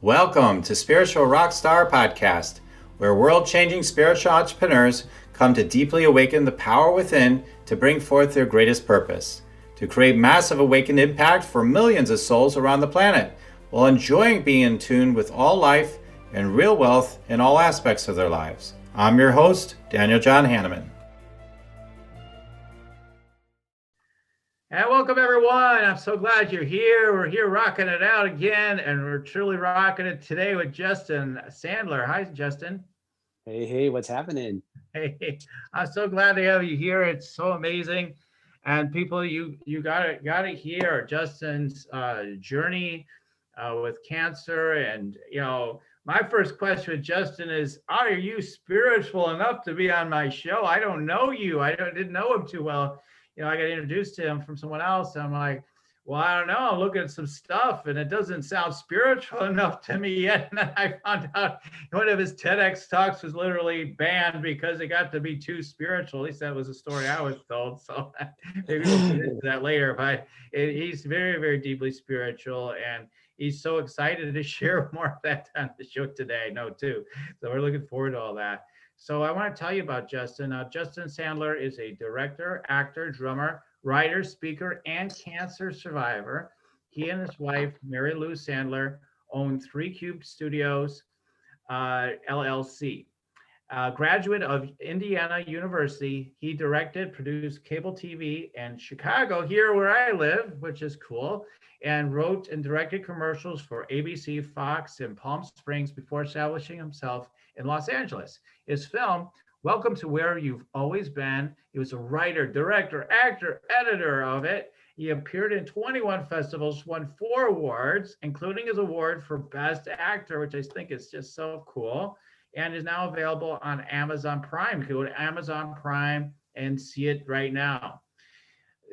Welcome to Spiritual Rockstar Podcast, where world-changing spiritual entrepreneurs come to deeply awaken the power within to bring forth their greatest purpose, to create massive awakened impact for millions of souls around the planet, while enjoying being in tune with all life and real wealth in all aspects of their lives. I'm your host, Daniel John Hanneman. And welcome everyone. I'm so glad you're here. We're here rocking it out again, and we're truly rocking it today with Justin Sandler. Hi, Justin. Hey, what's happening? Hey, I'm so glad to have you here. It's so amazing. And people, you gotta hear Justin's journey with cancer. And my first question with Justin is, are you spiritual enough to be on my show? I don't know you. Didn't know him too well. I got introduced to him from someone else. And I'm like, well, I don't know. I'm looking at some stuff and it doesn't sound spiritual enough to me yet. And then I found out one of his TEDx talks was literally banned because it got to be too spiritual. At least that was the story I was told. So maybe we'll get into that later. But he's very, very deeply spiritual. And he's so excited to share more of that on the show today. I know too. So we're looking forward to all that. So I want to tell you about Justin. Justin Sandler is a director, actor, drummer, writer, speaker, and cancer survivor. He and his wife, Mary Lou Sandler, own 3 Cube Studios, LLC. Graduate of Indiana University, he directed, produced cable TV in Chicago, here where I live, which is cool, and wrote and directed commercials for ABC, Fox, and Palm Springs before establishing himself in Los Angeles. His film, Welcome to Where You've Always Been, he was a writer, director, actor, editor of it. He appeared in 21 festivals, won 4 awards, including his award for Best Actor, which I think is just so cool, and is now available on Amazon Prime. You can go to Amazon Prime and see it right now,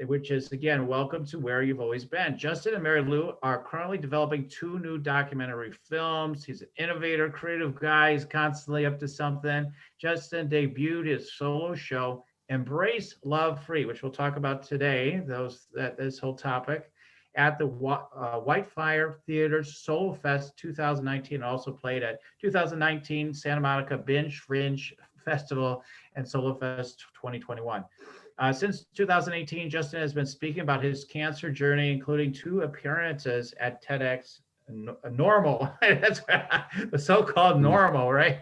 which is, again, Welcome to Where You've Always Been. Justin and Mary Lou are currently developing 2 new documentary films. He's an innovator, creative guy. He's constantly up to something. Justin debuted his solo show, Embrace Love Free, which we'll talk about today, this whole topic, at the Whitefire Theater's SoloFest 2019, also played at 2019 Santa Monica Binge, Fringe Festival, and SoloFest 2021. Since 2018, Justin has been speaking about his cancer journey, including 2 appearances at TEDx Normal. That's the so-called normal, right?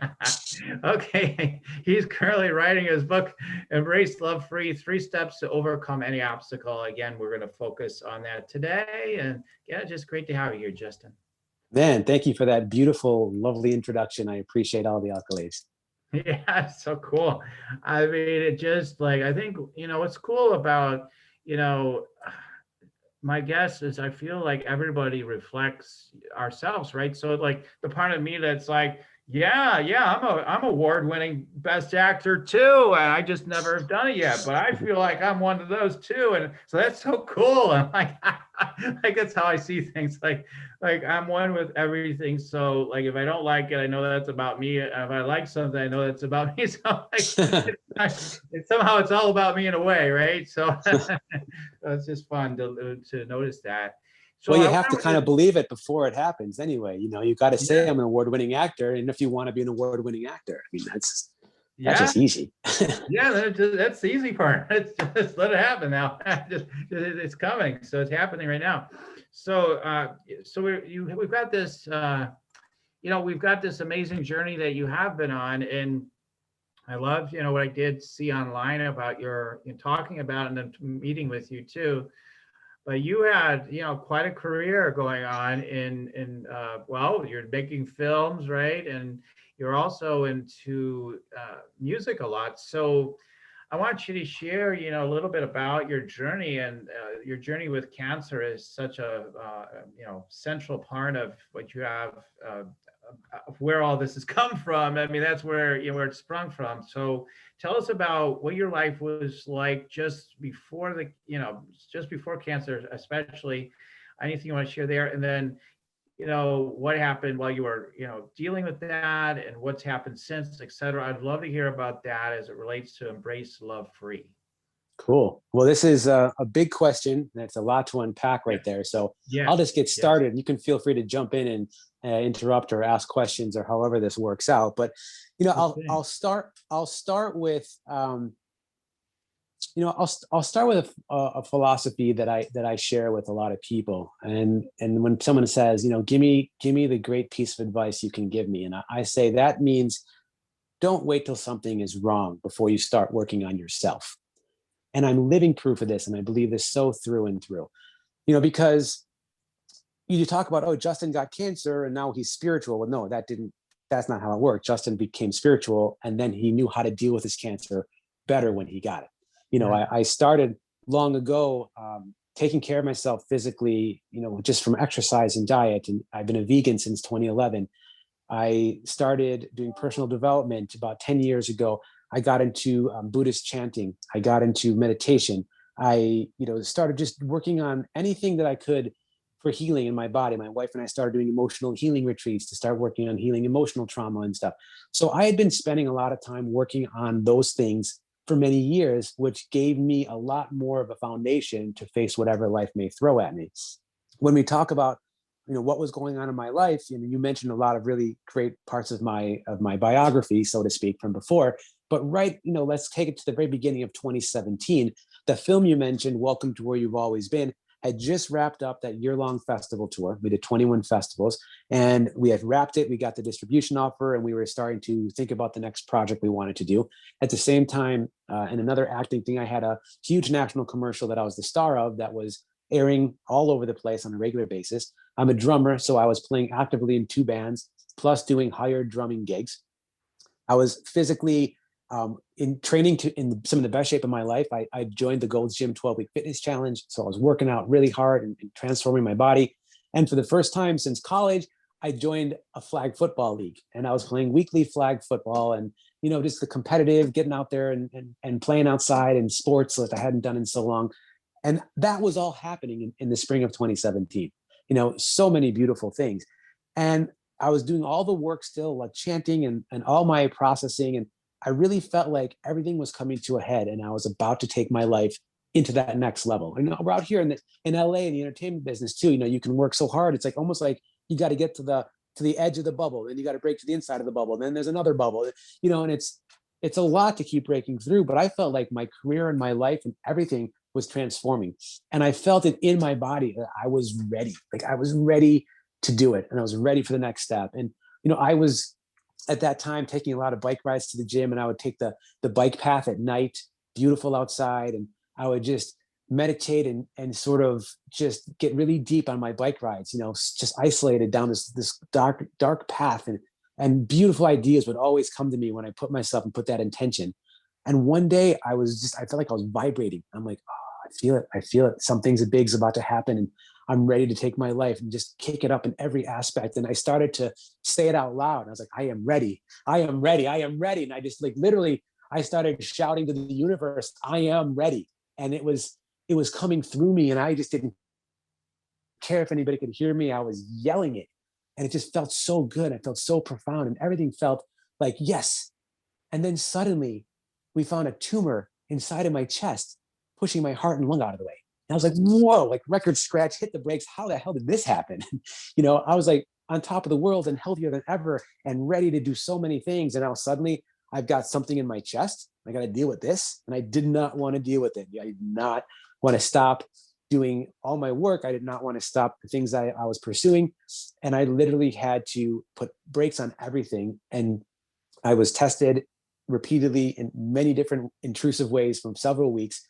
Okay. He's currently writing his book, Embrace Love Free, 3 Steps to Overcome Any Obstacle. Again, we're going to focus on that today. And yeah, just great to have you here, Justin. Man, thank you for that beautiful, lovely introduction. I appreciate all the accolades. Yeah, so cool. I mean, it just I think, what's cool about, my guess is I feel like everybody reflects ourselves, right? So the part of me that's I'm award-winning Best Actor too, and I just never have done it yet, but I feel like I'm one of those too, and so that's so cool. I'm like, that's how I see things. Like I'm one with everything. So if I don't like it, I know that's about me. If I like something, I know that's about me. So somehow it's all about me in a way, right? So it's just fun to notice that. So well, you have to kind of believe it before it happens anyway. You got to say I'm an award-winning actor, and if you want to be an award-winning actor, I mean, that's just easy. Yeah, that's the easy part. It's just let it happen now. It's coming, so it's happening right now. So we've got this, we've got this amazing journey that you have been on, and I love, what I did see online about your talking about and then meeting with you too. But you had, quite a career going on in you're making films, right? And you're also into music a lot. So I want you to share, a little bit about your journey, and your journey with cancer is such a, central part of what you have, where all this has come from. I mean, that's where where it sprung from. So tell us about what your life was like just before just before cancer, especially. Anything you want to share there, and then what happened while you were dealing with that, and what's happened since, etc. I'd love to hear about that as it relates to Embrace Love Free. Cool. Well, this is a big question. That's a lot to unpack right there. So I'll just get started. You can feel free to jump in interrupt or ask questions or however this works out. But you know, Okay. I'll start with I'll start with a philosophy that I share with a lot of people. And when someone says, give me the great piece of advice you can give me, and I say that means don't wait till something is wrong before you start working on yourself. And I'm living proof of this, and I believe this so through and through. Because you talk about, oh, Justin got cancer and now he's spiritual. Well, no, that's not how it worked. Justin became spiritual, and then he knew how to deal with his cancer better when he got it. I started long ago taking care of myself physically, just from exercise and diet. And I've been a vegan since 2011. I started doing personal development about 10 years ago. I got into Buddhist chanting. I got into meditation. I, started just working on anything that I could for healing in my body. My wife and I started doing emotional healing retreats to start working on healing emotional trauma and stuff. So I had been spending a lot of time working on those things for many years, which gave me a lot more of a foundation to face whatever life may throw at me. When we talk about, what was going on in my life, you mentioned a lot of really great parts of my biography, so to speak, from before. But let's take it to the very beginning of 2017. The film you mentioned, Welcome to Where You've Always Been, had just wrapped up that year-long festival tour. We did 21 festivals, and we had wrapped it. We got the distribution offer, and we were starting to think about the next project we wanted to do. At the same time, and another acting thing, I had a huge national commercial that I was the star of that was airing all over the place on a regular basis. I'm a drummer, so I was playing actively in 2 bands, plus doing hired drumming gigs. I was physically in training in some of the best shape of my life. I joined the Gold's Gym 12-week fitness challenge. So I was working out really hard and transforming my body. And for the first time since college, I joined a flag football league, and I was playing weekly flag football, and, just the competitive, getting out there and playing outside and sports that I hadn't done in so long. And that was all happening in the spring of 2017. So many beautiful things. And I was doing all the work still, like chanting and all my processing. And I really felt like everything was coming to a head, and I was about to take my life into that next level. And we're out here in LA in the entertainment business too. You can work so hard. It's like almost like you got to get to the edge of the bubble, then you got to break to the inside of the bubble. And then there's another bubble, and it's a lot to keep breaking through. But I felt like my career and my life and everything was transforming. And I felt it in my body that I was ready. Like I was ready to do it. And I was ready for the next step. And, I was at that time taking a lot of bike rides to the gym, and I would take the bike path at night, beautiful outside. And I would just meditate and sort of just get really deep on my bike rides, just isolated down this dark path, and beautiful ideas would always come to me when I put myself and put that intention. And one day I felt like I was vibrating. I'm like, oh, I feel it. Something's big's about to happen, and I'm ready to take my life and just kick it up in every aspect. And I started to say it out loud. I was like, I am ready. I am ready. I am ready. And I just literally, I started shouting to the universe, I am ready. And it was coming through me, and I just didn't care if anybody could hear me. I was yelling it, and it just felt so good. It felt so profound, and everything felt like, yes. And then suddenly we found a tumor inside of my chest, pushing my heart and lung out of the way. And I was like, whoa, like record scratch, hit the brakes. How the hell did this happen? I was like on top of the world and healthier than ever and ready to do so many things. And now suddenly I've got something in my chest. I got to deal with this. And I did not want to deal with it. I did not want to stop doing all my work. I did not want to stop the things that I was pursuing. And I literally had to put brakes on everything. And I was tested repeatedly in many different intrusive ways for several weeks,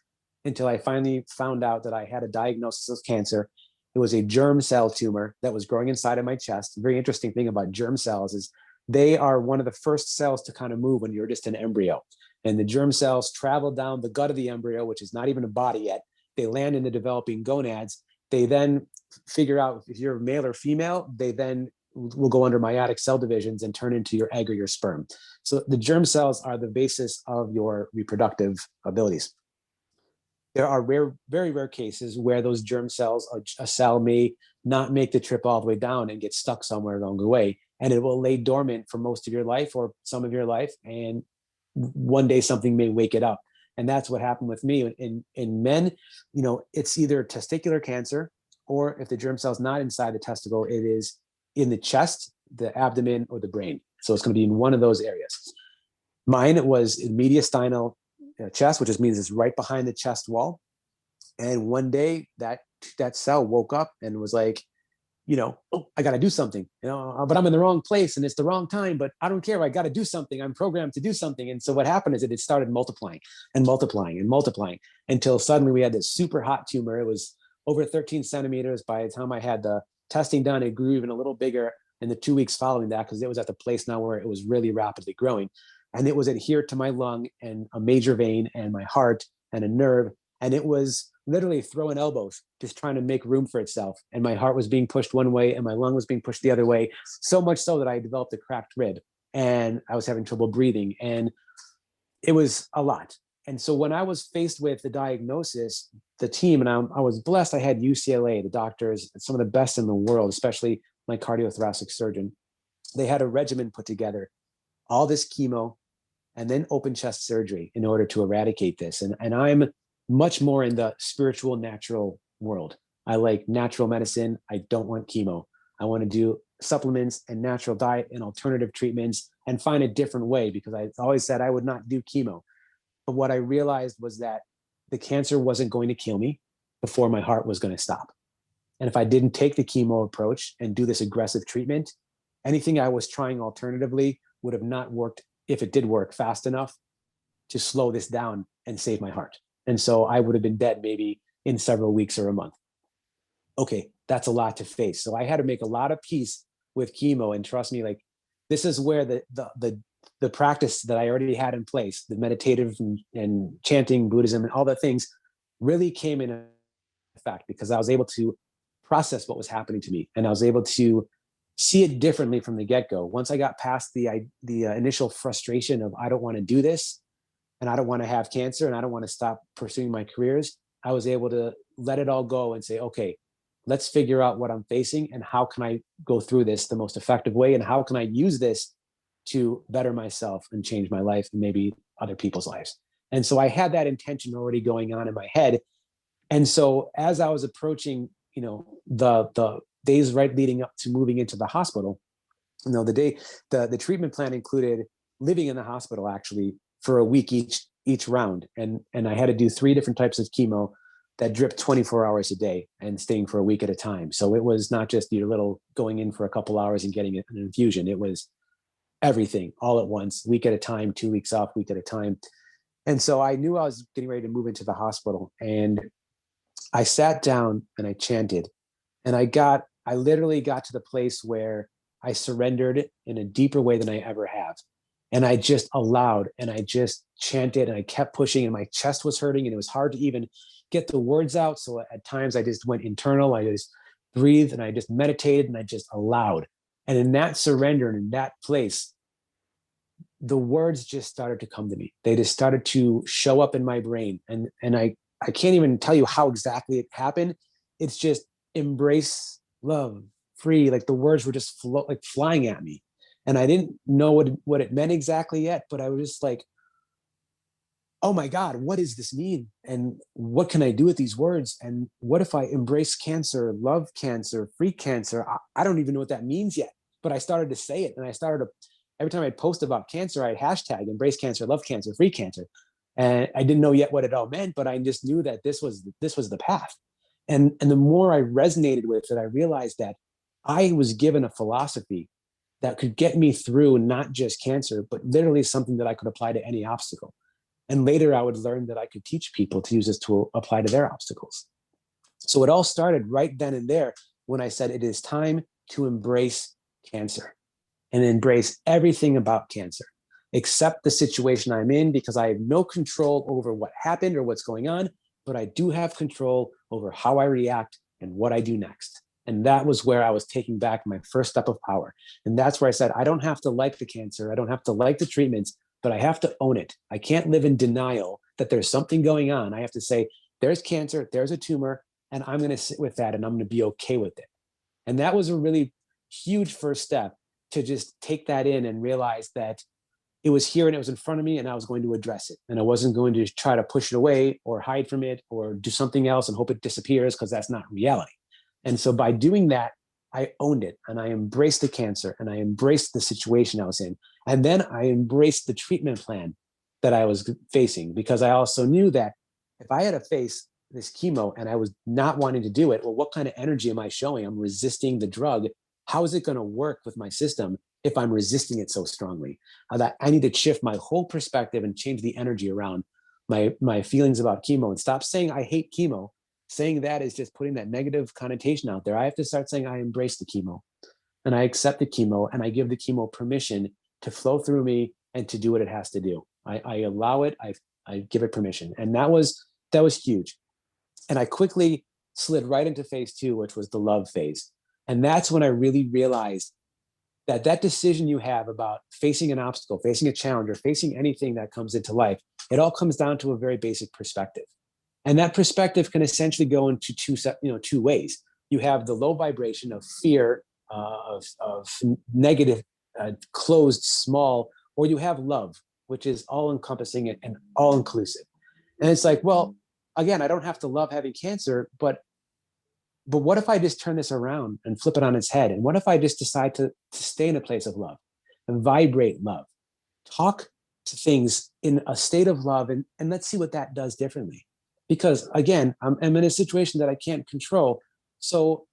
until I finally found out that I had a diagnosis of cancer. It was a germ cell tumor that was growing inside of my chest. The very interesting thing about germ cells is they are one of the first cells to kind of move when you're just an embryo. And the germ cells travel down the gut of the embryo, which is not even a body yet. They land in the developing gonads. They then figure out if you're male or female. They then will go under meiotic cell divisions and turn into your egg or your sperm. So the germ cells are the basis of your reproductive abilities. There are very rare cases where those germ cells, a cell may not make the trip all the way down and get stuck somewhere along the way. And it will lay dormant for most of your life or some of your life. And one day something may wake it up. And that's what happened with me. In men, it's either testicular cancer, or if the germ cell's not inside the testicle, it is in the chest, the abdomen, or the brain. So it's going to be in one of those areas. Mine was in mediastinal chest, which just means it's right behind the chest wall. And one day that cell woke up and was like, oh, I got to do something, but I'm in the wrong place and it's the wrong time, but I don't care. I got to do something. I'm programmed to do something. And so what happened is that it started multiplying and multiplying and multiplying until suddenly we had this super hot tumor. It was over 13 centimeters. By the time I had the testing done, it grew even a little bigger in the 2 weeks following that, because it was at the place now where it was really rapidly growing. And it was adhered to my lung and a major vein and my heart and a nerve. And it was literally throwing elbows, just trying to make room for itself. And my heart was being pushed one way and my lung was being pushed the other way. So much so that I developed a cracked rib and I was having trouble breathing. And it was a lot. And so when I was faced with the diagnosis, the team, and I was blessed, I had UCLA, the doctors, some of the best in the world, especially my cardiothoracic surgeon. They had a regimen put together, all this chemo, and then open chest surgery in order to eradicate this. And I'm much more in the spiritual, natural world. I like natural medicine. I don't want chemo. I want to do supplements and natural diet and alternative treatments and find a different way, because I always said I would not do chemo. But what I realized was that the cancer wasn't going to kill me before my heart was going to stop. And if I didn't take the chemo approach and do this aggressive treatment, anything I was trying alternatively would have not worked, if it did work, fast enough to slow this down and save my heart. And so I would have been dead maybe in several weeks or a month. Okay, that's a lot to face. So I had to make a lot of peace with chemo. And trust me, like, this is where the practice that I already had in place, the meditative and chanting, Buddhism, and all the things really came in effect, because I was able to process what was happening to me. And I was able to see it differently from the get-go. Once I got past the initial frustration of, I don't want to do this, and I don't want to have cancer, and I don't want to stop pursuing my careers, I was able to let it all go and say, okay, let's figure out what I'm facing and how can I go through this the most effective way, and how can I use this to better myself and change my life and maybe other people's lives. And so I had that intention already going on in my head. And so as I was approaching, the days right leading up to moving into the hospital, the treatment plan included living in the hospital actually for a week each round. And I had to do 3 different types of chemo that dripped 24 hours a day and staying for a week at a time. So it was not just your little going in for a couple hours and getting an infusion. It was everything all at once, week at a time, 2 weeks off, week at a time. And so I knew I was getting ready to move into the hospital, and I sat down and I chanted, and I literally got to the place where I surrendered in a deeper way than I ever have. And I just allowed, and I just chanted, and I kept pushing, and my chest was hurting, and it was hard to even get the words out. So at times I just went internal. I just breathed and I just meditated and I just allowed. And in that surrender and in that place, the words just started to come to me. They just started to show up in my brain. And I can't even tell you how exactly it happened. It's just embrace, love, free. Like the words were just flying at me. And I didn't know what it meant exactly yet, but I was just like, oh my God, what does this mean? And what can I do with these words? And what if I embrace cancer, love cancer, free cancer? I don't even know what that means yet, but I started to say it. And I started to, every time I'd post about cancer, I'd hashtag embrace cancer, love cancer, free cancer. And I didn't know yet what it all meant, but I just knew that this was the path. And the more I resonated with it, I realized that I was given a philosophy that could get me through not just cancer, but literally something that I could apply to any obstacle. And later I would learn that I could teach people to use this to apply to their obstacles. So it all started right then and there when I said, it is time to embrace cancer and embrace everything about cancer, accept the situation I'm in, because I have no control over what happened or what's going on, but I do have control over how I react and what I do next. And that was where I was taking back my first step of power. And that's where I said, I don't have to like the cancer. I don't have to like the treatments, but I have to own it. I can't live in denial that there's something going on. I have to say, there's cancer, there's a tumor, and I'm going to sit with that and I'm going to be okay with it. And that was a really huge first step, to just take that in and realize that it was here and it was in front of me and I was going to address it. And I wasn't going to try to push it away or hide from it or do something else and hope it disappears, because that's not reality. And so by doing that, I owned it, and I embraced the cancer, and I embraced the situation I was in. And then I embraced the treatment plan that I was facing, because I also knew that if I had to face this chemo and I was not wanting to do it, well, what kind of energy am I showing? I'm resisting the drug. How is it going to work with my system if I'm resisting it so strongly? That I need to shift my whole perspective and change the energy around my feelings about chemo, and stop saying I hate chemo. Saying that is just putting that negative connotation out there. I have to start saying I embrace the chemo, and I accept the chemo, and I give the chemo permission to flow through me and to do what it has to do. I allow it. I give it permission, and that was huge. And I quickly slid right into phase 2, which was the love phase. And that's when I really realized that decision you have about facing an obstacle, facing a challenge, or facing anything that comes into life, it all comes down to a very basic perspective. And that perspective can essentially go into two ways. You have the low vibration of fear, of negative, closed, small, or you have love, which is all encompassing and all inclusive. And it's like, well, again, I don't have to love having cancer, but what if I just turn this around and flip it on its head? And what if I just decide to stay in a place of love and vibrate love, talk to things in a state of love, and let's see what that does differently. Because again, I'm in a situation that I can't control. So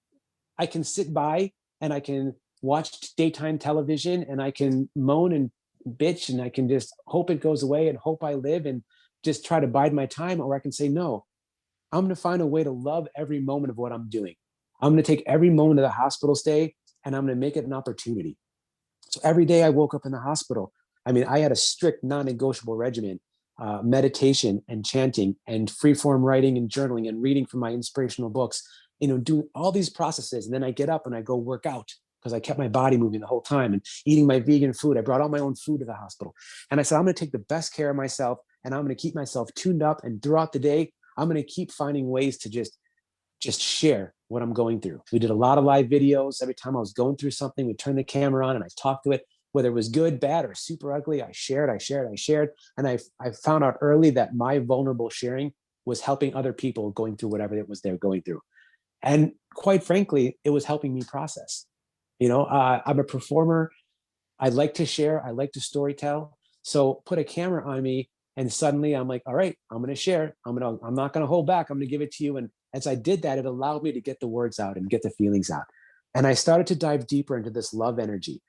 I can sit by and I can watch daytime television, and I can moan and bitch, and I can just hope it goes away and hope I live and just try to bide my time. Or I can say, no, I'm going to find a way to love every moment of what I'm doing. I'm going to take every moment of the hospital stay, and I'm going to make it an opportunity. So every day I woke up in the hospital, I mean, I had a strict non-negotiable regimen, meditation and chanting and freeform writing and journaling and reading from my inspirational books, doing all these processes. And then I get up and I go work out, because I kept my body moving the whole time, and eating my vegan food. I brought all my own food to the hospital. And I said, I'm going to take the best care of myself, and I'm going to keep myself tuned up. And throughout the day, I'm going to keep finding ways to just share what I'm going through. We did a lot of live videos. Every time I was going through something, we'd turn the camera on and I talked to it, whether it was good, bad, or super ugly. I shared. And I found out early that my vulnerable sharing was helping other people going through whatever it was they're going through. And quite frankly, it was helping me process. I'm a performer. I like to share. I like to storytell. So put a camera on me, and suddenly I'm like, all right, I'm going to share. I'm not going to hold back. I'm going to give it to you. And as I did that, it allowed me to get the words out and get the feelings out. And I started to dive deeper into this love energy.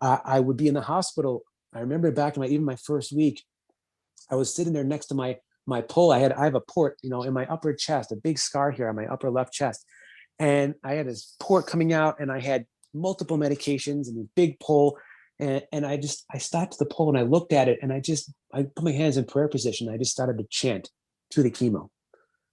I would be in the hospital. I remember back in even my first week, I was sitting there next to my pole. I have a port, in my upper chest, a big scar here on my upper left chest. And I had this port coming out, and I had multiple medications and a big pole. And I stopped the pole and I looked at it, and I put my hands in prayer position. I just started to chant to the chemo.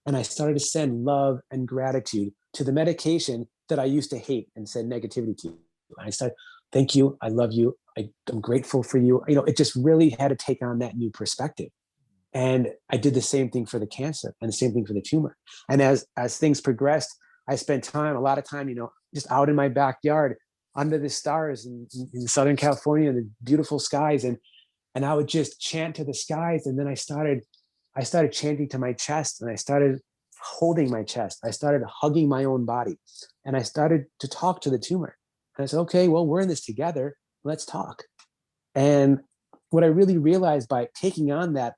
And I started to send love and gratitude to the medication that I used to hate and send negativity to. And I started, thank you. I love you. I'm grateful for you. It just really had to take on that new perspective. And I did the same thing for the cancer and the same thing for the tumor. And as things progressed, I spent a lot of time, just out in my backyard under the stars in Southern California, the beautiful skies. And I would just chant to the skies. And then I started chanting to my chest, and I started holding my chest. I started hugging my own body, and I started to talk to the tumor. And I said, okay, well, we're in this together. Let's talk. And what I really realized by taking on that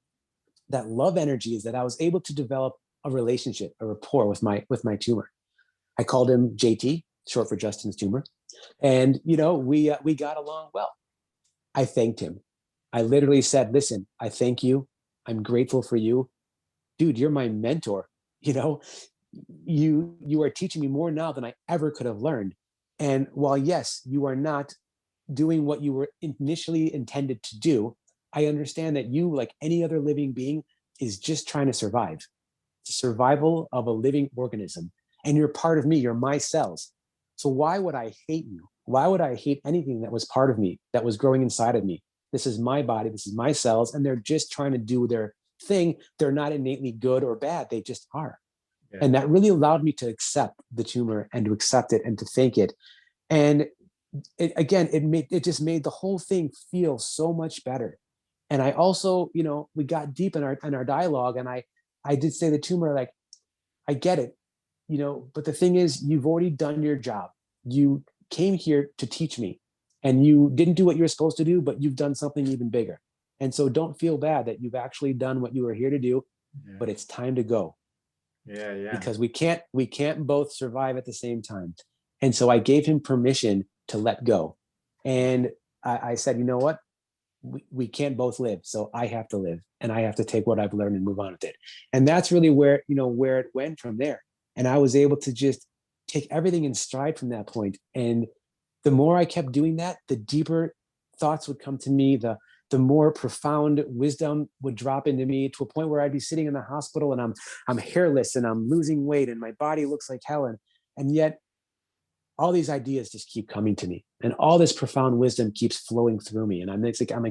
love energy is that I was able to develop a relationship, a rapport with my tumor. I called him JT, short for Justin's tumor. And, we got along well. I thanked him. I literally said, listen, I thank you. I'm grateful for you. Dude, you're my mentor. You are teaching me more now than I ever could have learned. And while, yes, you are not doing what you were initially intended to do, I understand that you, like any other living being, is just trying to survive. It's the survival of a living organism. And you're part of me. You're my cells. So why would I hate you? Why would I hate anything that was part of me, that was growing inside of me? This is my body. This is my cells. And they're just trying to do their thing. They're not innately good or bad. They just are. Yeah. And that really allowed me to accept the tumor and to accept it and to thank it. And it just made the whole thing feel so much better. And I also, we got deep in our dialogue, and I did say to the tumor, like, I get it, but the thing is, you've already done your job. You came here to teach me, and you didn't do what you were supposed to do, but you've done something even bigger. And so don't feel bad that you've actually done what you were here to do, but it's time to go. Yeah. Because we can't both survive at the same time. And so I gave him permission to let go. And I said, you know what? We can't both live. So I have to live, and I have to take what I've learned and move on with it. And that's really where it went from there. And I was able to just take everything in stride from that point. And the more I kept doing that, the deeper thoughts would come to me, the more profound wisdom would drop into me, to a point where I'd be sitting in the hospital and I'm hairless and I'm losing weight and my body looks like hell. And yet all these ideas just keep coming to me, and all this profound wisdom keeps flowing through me. And I'm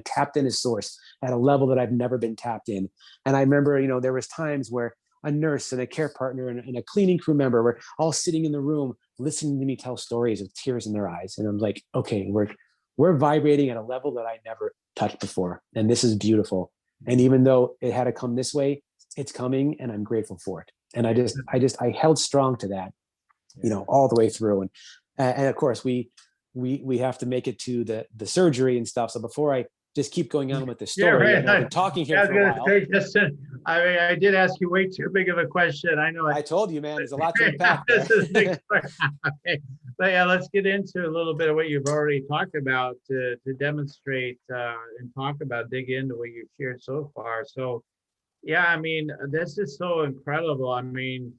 tapped in a source at a level that I've never been tapped in. And I remember, there was times where a nurse and a care partner and a cleaning crew member were all sitting in the room listening to me tell stories with tears in their eyes. And I'm like, okay, we're vibrating at a level that I never touched before. And this is beautiful. And even though it had to come this way, it's coming, and I'm grateful for it. And I held strong to that, all the way through. And of course we have to make it to the surgery and stuff. So before I just keep going on with the story, I've been talking here for a while. Say, Justin, I did ask you way too big of a question. I know. I told you, man, there's a lot to unpack. This is big. Okay. But yeah, let's get into a little bit of what you've already talked about to demonstrate and talk about, dig into what you've shared so far. So yeah, I mean, this is so incredible. I mean,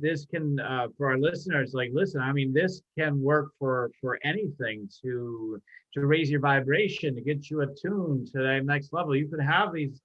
this can, for our listeners, like, listen, I mean, this can work for anything to raise your vibration, to get you attuned to that next level. You could have these,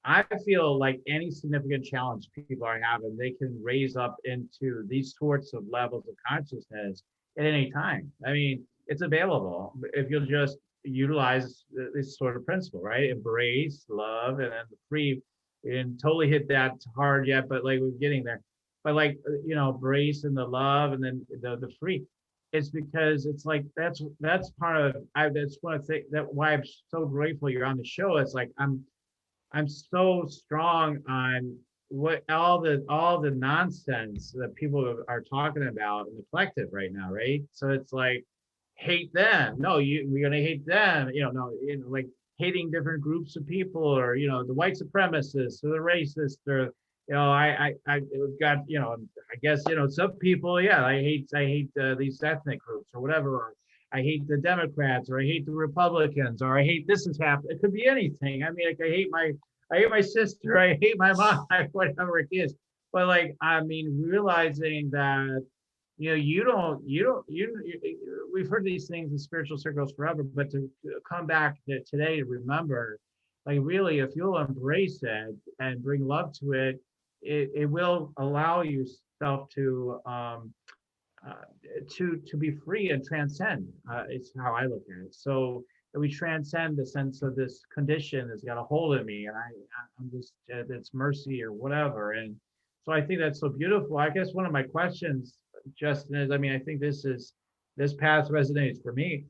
I feel like any significant challenge people are having, they can raise up into these sorts of levels of consciousness at any time. I mean, it's available if you'll just utilize this sort of principle, right? Embrace, love, and then the free. We didn't totally hit that hard yet, but like we're getting there. But like, embrace and the love, and then the free. It's because it's like that's part of that's one of the things that why I'm so grateful you're on the show. It's like I'm so strong on what all the nonsense that people are talking about in the collective right now, right? So it's like, hate them. No, we're gonna hate them. Like hating different groups of people, or the white supremacists or the racists, or I got I guess some people, yeah, I hate these ethnic groups or whatever, or I hate the Democrats, or I hate the Republicans, or I hate this is happening. It could be anything. I mean, like, I hate my sister, I hate my mom, whatever it is. But like, I mean, realizing that we've heard these things in spiritual circles forever, but to come back to today to remember, like, really, if you'll embrace it and bring love to it, it will allow yourself to be free and transcend. It's how I look at it. So that we transcend the sense of this condition that's got a hold of me, and I'm just it's mercy or whatever. And so I think that's so beautiful. I guess one of my questions, Justin, is, I mean, I think this path resonates for me.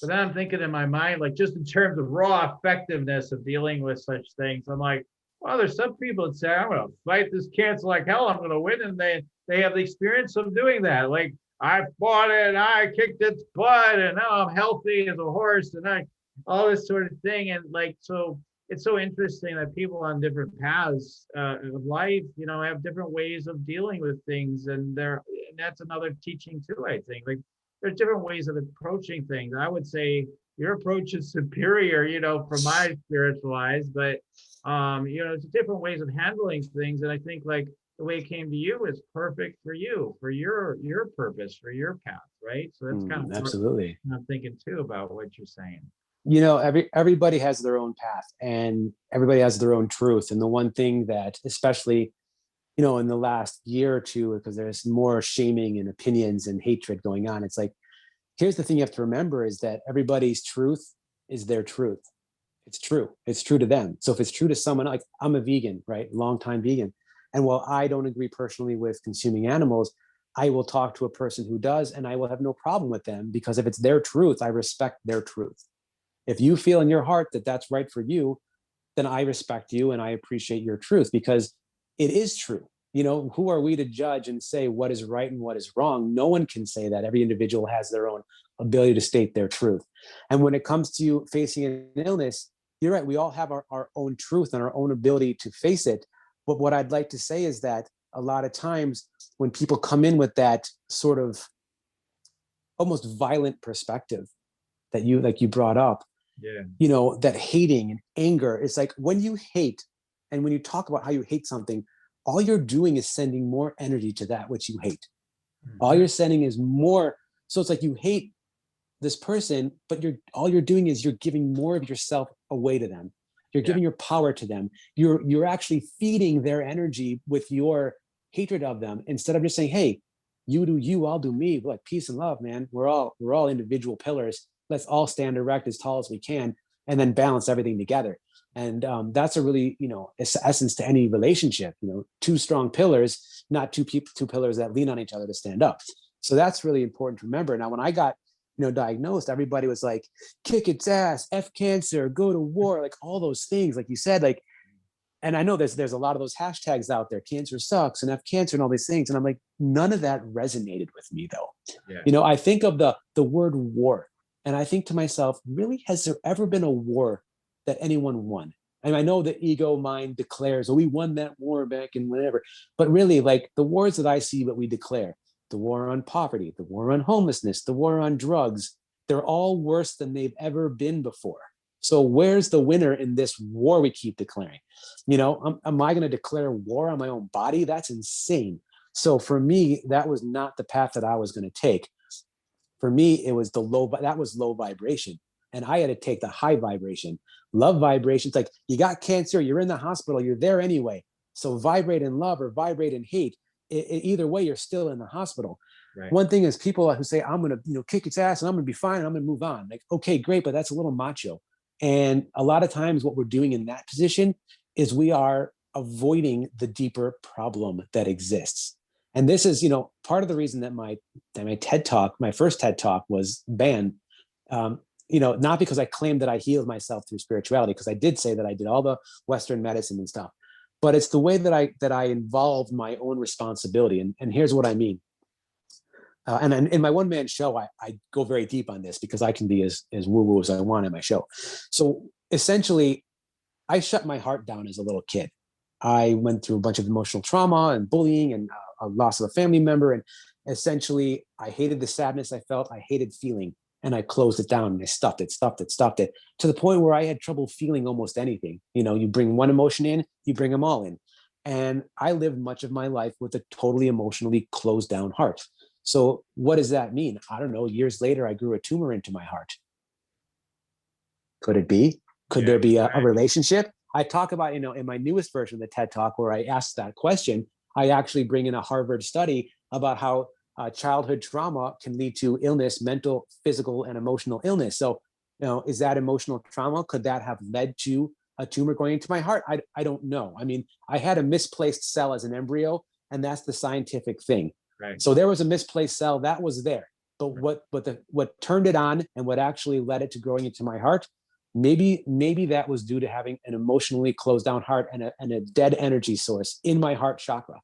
But then I'm thinking in my mind, like, just in terms of raw effectiveness of dealing with such things, I'm like, well, there's some people that say, I'm going to fight this cancer like hell, I'm going to win. And they have the experience of doing that. Like, I fought it, and I kicked its butt, and now I'm healthy as a horse, and all this sort of thing. And like, so it's so interesting that people on different paths of life, have different ways of dealing with things. And that's another teaching too, I think. Like, there's different ways of approaching things. I would say your approach is superior, from my spiritual eyes, but it's different ways of handling things. And I think, like, the way it came to you is perfect for you, for your purpose, for your path, right? So that's kind of absolutely what I'm thinking too about what you're saying. Everybody has their own path, and everybody has their own truth. And the one thing that, especially, in the last year or two, because there's more shaming and opinions and hatred going on, it's like, here's the thing you have to remember, is that everybody's truth is their truth. It's true to them. So if it's true to someone, like, I'm a vegan, right? Longtime vegan. And while I don't agree personally with consuming animals, I will talk to a person who does, and I will have no problem with them, because if it's their truth, I respect their truth. If you feel in your heart that that's right for you, then I respect you and I appreciate your truth, because it is true. who are we to judge and say what is right and what is wrong? No one can say that. Every individual has their own ability to state their truth. And when it comes to facing an illness, you're right, we all have our own truth and our own ability to face it. But what I'd like to say is that a lot of times when people come in with that sort of almost violent perspective that you brought up, that hating and anger, it's like when you hate and when you talk about how you hate something, all you're doing is sending more energy to that which you hate. All you're sending is more. So it's like you hate this person, but all you're doing is you're giving more of yourself away to them. You're giving your power to them. You're actually feeding their energy with your hatred of them, instead of just saying, hey, you do you, I'll do me. Like peace and love, man. We're all individual pillars. Let's all stand erect as tall as we can, and then balance everything together. And that's a really, essence to any relationship. Two strong pillars, not two pillars that lean on each other to stand up. So that's really important to remember. Now, when I got diagnosed, everybody was like, kick its ass, F cancer, go to war, like all those things, like you said, like. And I know there's a lot of those hashtags out there, cancer sucks and F cancer and all these things. And I'm like, none of that resonated with me though. Yeah. I think of the word war, and I think to myself, really, has there ever been a war that anyone won? And I know the ego mind declares, oh, we won that war back in whatever. But really, like the wars that I see that we declare, the war on poverty, the war on homelessness, the war on drugs, they're all worse than they've ever been before. So where's the winner in this war we keep declaring? Am I going to declare war on my own body? That's insane. So for me, that was not the path that I was going to take. For me, it was that was low vibration. And I had to take the high vibration. Love vibration. It's like, you got cancer, you're in the hospital, you're there anyway. So vibrate in love or vibrate in hate. Either way, you're still in the hospital. Right. One thing is people who say, I'm going to kick its ass and I'm going to be fine and I'm going to move on. Like, okay, great, but that's a little macho. And a lot of times what we're doing in that position is we are avoiding the deeper problem that exists. And this is, part of the reason that my TED Talk, my first TED Talk was banned, not because I claimed that I healed myself through spirituality, because I did say that I did all the Western medicine and stuff, but it's the way that I involved my own responsibility. And here's what I mean. And in my one-man show, I go very deep on this because I can be as woo-woo as I want in my show. So essentially, I shut my heart down as a little kid. I went through a bunch of emotional trauma and bullying and a loss of a family member. And essentially, I hated the sadness I felt. I hated feeling. And I closed it down and I stuffed it to the point where I had trouble feeling almost anything. You bring one emotion in, you bring them all in. And I lived much of my life with a totally emotionally closed down heart. So what does that mean? I don't know. Years later, I grew a tumor into my heart. Could it be? Could there be a relationship? I talk about, in my newest version of the TED Talk, where I asked that question, I actually bring in a Harvard study about how childhood trauma can lead to illness, mental, physical, and emotional illness. So, is that emotional trauma? Could that have led to a tumor going into my heart? I don't know. I mean, I had a misplaced cell as an embryo, and that's the scientific thing. Right. So there was a misplaced cell that was there, but what turned it on and what actually led it to growing into my heart, maybe that was due to having an emotionally closed down heart and a dead energy source in my heart chakra.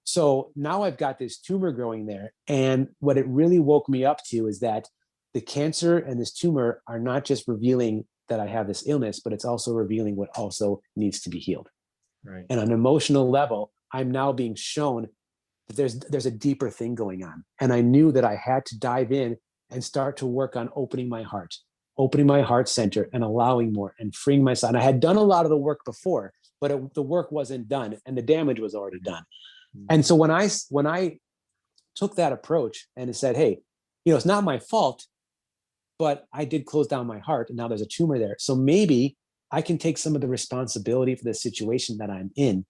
So now I've got this tumor growing there, and what it really woke me up to is that the cancer and this tumor are not just revealing that I have this illness, but it's also revealing what also needs to be healed. Right. And on an emotional level, I'm now being shown there's a deeper thing going on. And I knew that I had to dive in and start to work on opening my heart center and allowing more and freeing myself. And I had done a lot of the work before, but the work wasn't done and the damage was already done. Mm-hmm. And so when I took that approach and said, hey, it's not my fault, but I did close down my heart and now there's a tumor there. So maybe I can take some of the responsibility for the situation that I'm in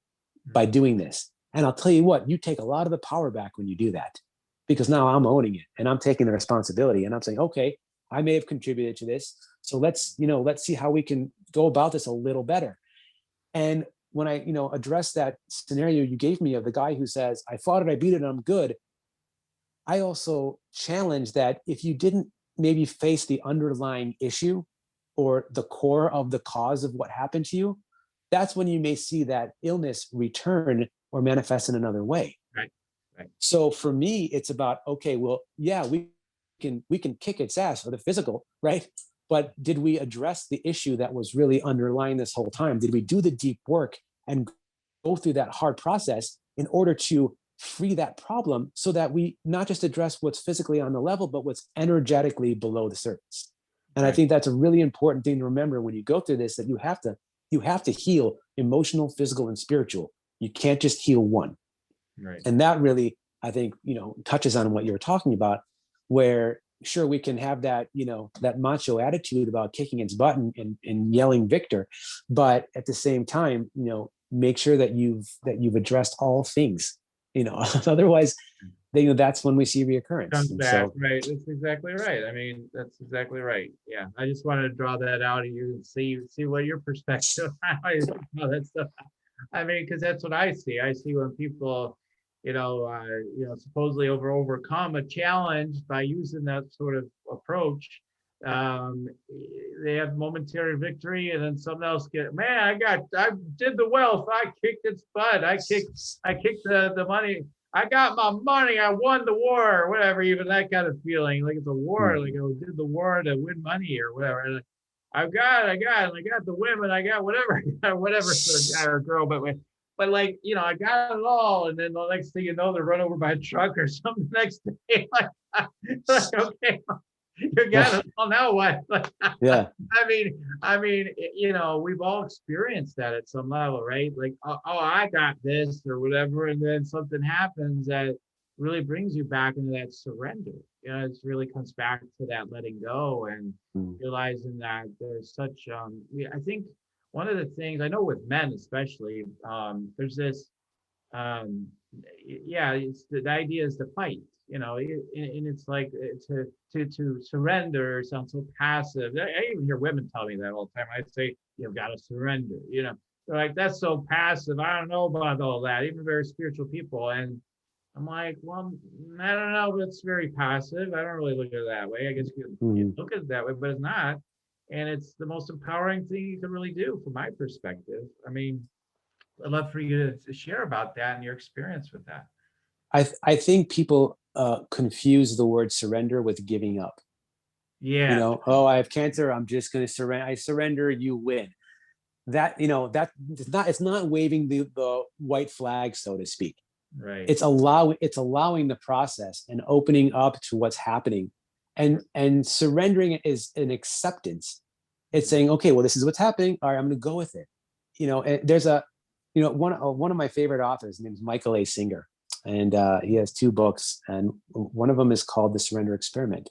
by doing this. And I'll tell you what, you take a lot of the power back when you do that, because now I'm owning it and I'm taking the responsibility and I'm saying, okay, I may have contributed to this. So let's see how we can go about this a little better. And when I, address that scenario you gave me of the guy who says, I fought it, I beat it, and I'm good. I also challenge that if you didn't maybe face the underlying issue or the core of the cause of what happened to you, that's when you may see that illness return or manifest in another way. Right. Right. So for me, it's about, okay, well, yeah, we can kick its ass for the physical, right? But did we address the issue that was really underlying this whole time? Did we do the deep work and go through that hard process in order to free that problem, so that we not just address what's physically on the level, but what's energetically below the surface? And I Right. think that's a really important thing to remember when you go through this, that you have to heal emotional, physical, and spiritual. You can't just heal one. Right. And that really, I think, touches on what you were talking about, where sure, we can have that, that macho attitude about kicking its butt and yelling victor, but at the same time, make sure that you've addressed all things, otherwise, that's when we see reoccurrence. Comes And back, so, right? That's exactly right. I mean, that's exactly right. Yeah, I just wanted to draw that out of you and see what your perspective how you think about that stuff. I mean, because that's what I see. I see when people, supposedly overcome a challenge by using that sort of approach. Um, they have momentary victory, and then someone else man, I did the wealth. I kicked its butt. I kicked the money. I got my money. I won the war, or whatever. Even that kind of feeling, like it's a war. Like I did the war to win money or whatever. And I got the women. I got whatever, whatever sort of guy or girl. But like, I got it all. And then the next thing you know, they're run over by a truck or something the next day. Like okay, you got it all, now what? Like, yeah. I mean, we've all experienced that at some level, right? Like, oh, I got this or whatever. And then something happens that really brings you back into that surrender. It really comes back to that letting go and realizing that there's such, I think one of the things I know with men, especially, there's this, it's the idea is to fight, and it's like to surrender sounds so passive. I even hear women tell me that all the time. I say, you've got to surrender, they're like, that's so passive. I don't know about all that, even very spiritual people. And I'm like, well, I don't know if it's very passive. I don't really look at it that way. I guess you can look at it that way, but it's not. And it's the most empowering thing you can really do from my perspective. I mean, I'd love for you to share about that and your experience with that. I think people confuse the word surrender with giving up. Yeah. Oh, I have cancer, I'm just going to surrender. I surrender, you win. That, that it's not waving the white flag, so to speak. Right. It's allowing the process and opening up to what's happening, and surrendering is an acceptance. It's saying, okay, well, this is what's happening. All right, I'm going to go with it. And there's one of my favorite authors, his name is Michael A. Singer, and he has 2 books, and one of them is called The Surrender Experiment.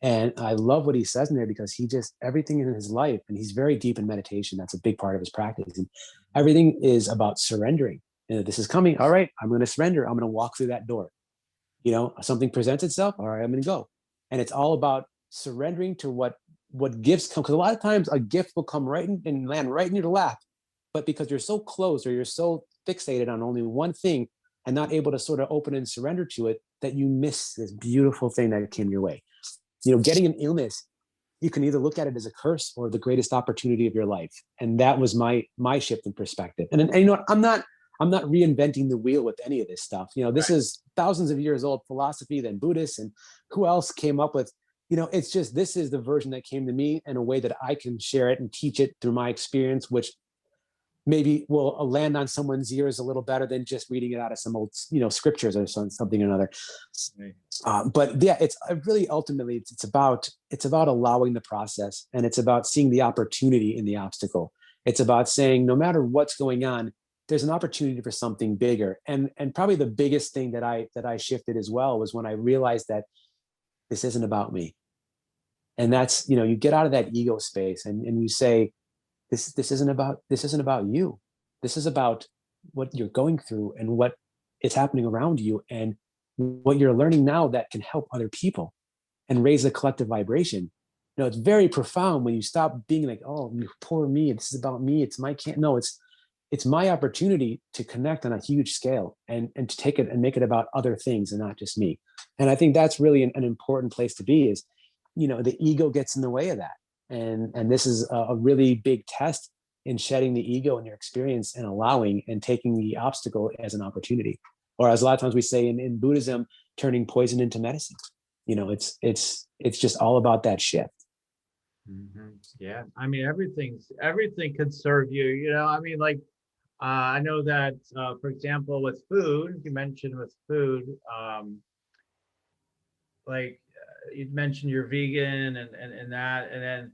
And I love what he says in there, because everything in his life, and he's very deep in meditation. That's a big part of his practice. And everything is about surrendering. This is coming. All right, I'm going to surrender. I'm going to walk through that door. Something presents itself. All right, I'm going to go. And it's all about surrendering to what gifts come. Because a lot of times a gift will come right in and land right in your lap. But because you're so close, or you're so fixated on only one thing and not able to sort of open and surrender to it, that you miss this beautiful thing that came your way. Getting an illness, you can either look at it as a curse or the greatest opportunity of your life. And that was my shift in perspective. And what? I'm not reinventing the wheel with any of this stuff. This is thousands of years old philosophy, then Buddhists, and who else came up with, it's just, this is the version that came to me in a way that I can share it and teach it through my experience, which maybe will land on someone's ears a little better than just reading it out of some old, scriptures or something or another. But yeah, it's really ultimately it's about allowing the process, and it's about seeing the opportunity in the obstacle. It's about saying, no matter what's going on, there's an opportunity for something bigger. And probably the biggest thing that I shifted as well was when I realized that this isn't about me. And that's, you get out of that ego space and you say, this isn't about you. This is about what you're going through and what is happening around you, and what you're learning now that can help other people and raise a collective vibration. It's very profound when you stop being like, oh, poor me, this is about me, it's my can't. No, it's my opportunity to connect on a huge scale and to take it and make it about other things and not just me. And I think that's really an important place to be, is, the ego gets in the way of that. And this is a really big test in shedding the ego in your experience and allowing and taking the obstacle as an opportunity. Or as a lot of times we say in Buddhism, turning poison into medicine. It's just all about that shift. Yeah, I mean, everything could serve you. I mean, like, I know that, for example, with food, you mentioned with food, like you mentioned you're vegan and that,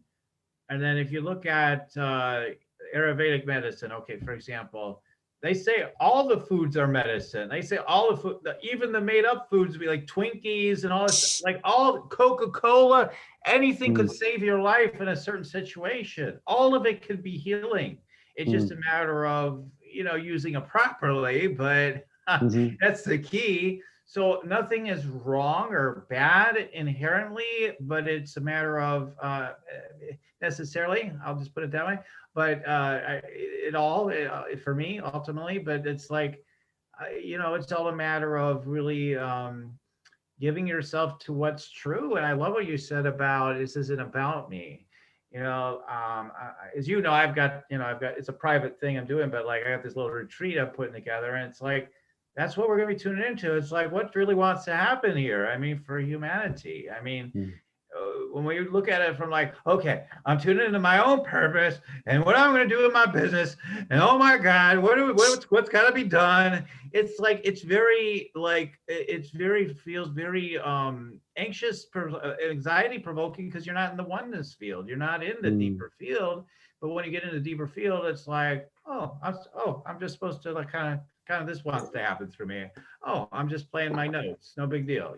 and then if you look at Ayurvedic medicine, okay, for example, they say all the foods are medicine. They say all the food, even the made up foods, be like Twinkies and all this, like all Coca-Cola, anything could save your life in a certain situation. All of it could be healing. It's just a matter of, using it properly, but that's the key. So nothing is wrong or bad inherently, but it's a matter of necessarily, I'll just put it that way, but for me ultimately, but it's like, it's all a matter of really giving yourself to what's true. And I love what you said about this isn't about me. As I've got, it's a private thing I'm doing, but like I got this little retreat I'm putting together, and it's like, that's what we're going to be tuning into. It's like, what really wants to happen here? I mean, for humanity. I mean, when we look at it from like, okay, I'm tuning into my own purpose and what I'm going to do in my business, and oh my God, what's got to be done? It's like, feels very anxious, anxiety provoking, because you're not in the oneness field. You're not in the deeper field. But when you get into the deeper field, it's like, I'm just supposed to like kind of this wants to happen through me. Oh, I'm just playing my notes. No big deal.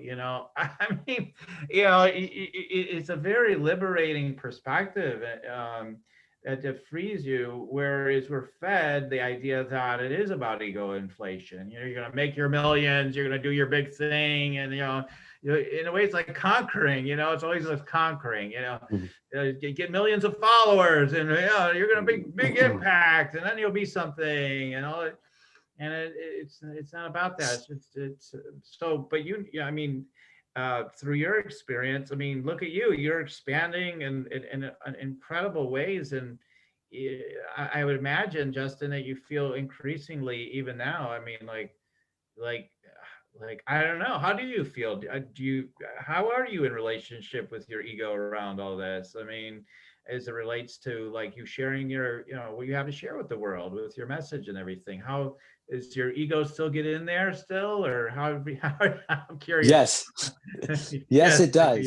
I mean, it's a very liberating perspective that frees you. Whereas we're fed the idea that it is about ego inflation. You're going to make your millions. You're going to do your big thing. And, in a way, it's like conquering, it's always like conquering, get millions of followers, and you're going to make big impact, and then you'll be something, and all it. And it's not about that. It's so, but I mean, through your experience, I mean, look at you're expanding in incredible ways. And I would imagine, Justin, that you feel increasingly even now. I mean, like, I don't know. How do you feel? How are you in relationship with your ego around all this? I mean, as it relates to like you sharing your, what you have to share with the world, with your message and everything. How is your ego still get in there still, or how I'm curious. Yes. Yes, it does.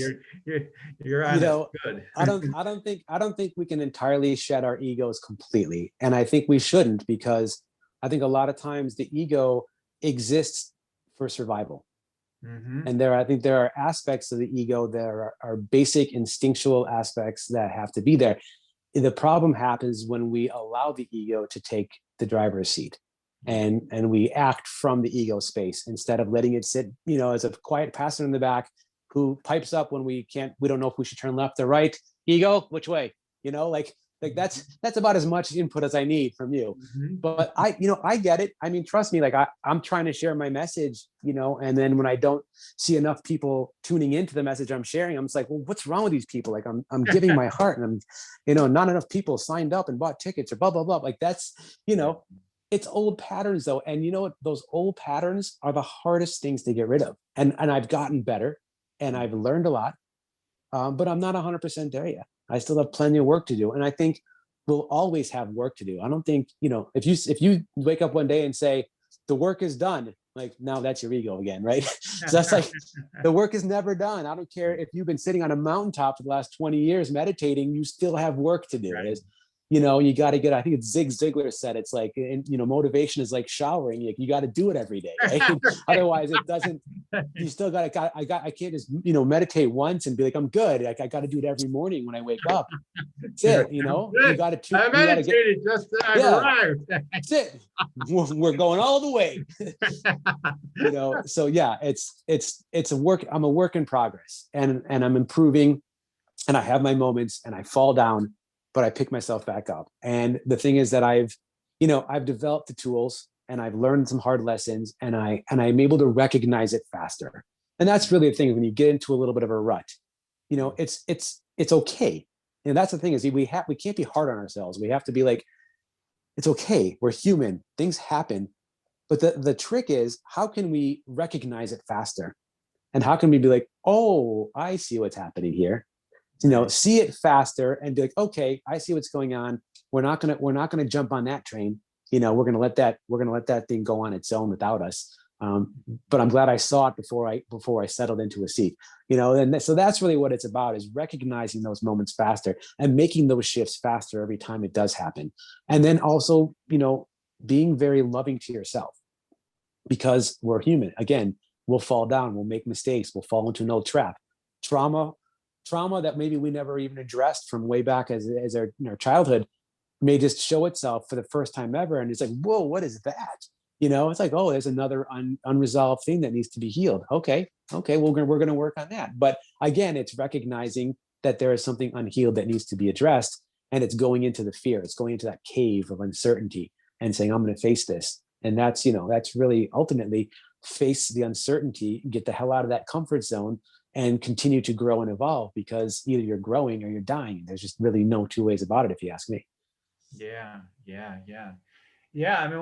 You're on good. I don't think we can entirely shed our egos completely. And I think we shouldn't, because I think a lot of times the ego exists for survival. And I think there are aspects of the ego that are basic instinctual aspects that have to be there. The problem happens when we allow the ego to take the driver's seat, and we act from the ego space instead of letting it sit, as a quiet passenger in the back who pipes up when we don't know if we should turn left or right. Ego, which way? Like that's about as much input as I need from you. But I get it. I mean, trust me, like I'm trying to share my message, and then when I don't see enough people tuning into the message I'm sharing, I'm just like, well, what's wrong with these people? Like I'm giving my heart, and not enough people signed up and bought tickets or blah, blah, blah. Like that's, it's old patterns though. And those old patterns are the hardest things to get rid of. And I've gotten better and I've learned a lot, but I'm not 100% there yet. I still have plenty of work to do. And I think we'll always have work to do. I don't think, if you wake up one day and say, the work is done, like now that's your ego again, right? So that's like, the work is never done. I don't care if you've been sitting on a mountaintop for the last 20 years meditating, you still have work to do. Right. You got to get, I think it's Zig Ziglar said, it's like, motivation is like showering. You got to do it every day, right? Otherwise it doesn't, you still got to, I can't just, meditate once and be like, I'm good. Like I got to do it every morning when I wake up. That's it. You got to, I meditated just I've arrived. That's it. We're going all the way. So yeah, it's a work. I'm a work in progress, and I'm improving, and I have my moments and I fall down, but I pick myself back up. And the thing is that I've developed the tools and I've learned some hard lessons, and I'm able to recognize it faster. And that's really the thing. When you get into a little bit of a rut, it's okay. And that's the thing is we can't be hard on ourselves. We have to be like, it's okay. We're human. Things happen. But the trick is, how can we recognize it faster? And how can we be like, oh, I see what's happening here. Right. See it faster and be like, okay, I see what's going on. We're not gonna jump on that train. We're gonna let that thing go on its own without us. But I'm glad I saw it before I settled into a seat. So that's really what it's about, is recognizing those moments faster and making those shifts faster every time it does happen. And then also, being very loving to yourself, because we're human. Again, we'll fall down, we'll make mistakes, we'll fall into an old trap. Trauma, trauma that maybe we never even addressed from way back as our childhood may just show itself for the first time ever. And it's like, whoa, what is that? It's like, oh, there's another unresolved thing that needs to be healed. Okay, well, we're gonna work on that. But again, it's recognizing that there is something unhealed that needs to be addressed, and it's going into the fear. It's going into that cave of uncertainty and saying, I'm gonna face this. And that's really ultimately face the uncertainty, get the hell out of that comfort zone, and continue to grow and evolve, because either you're growing or you're dying. There's just really no two ways about it, if you ask me. Yeah, yeah, yeah. Yeah, I mean,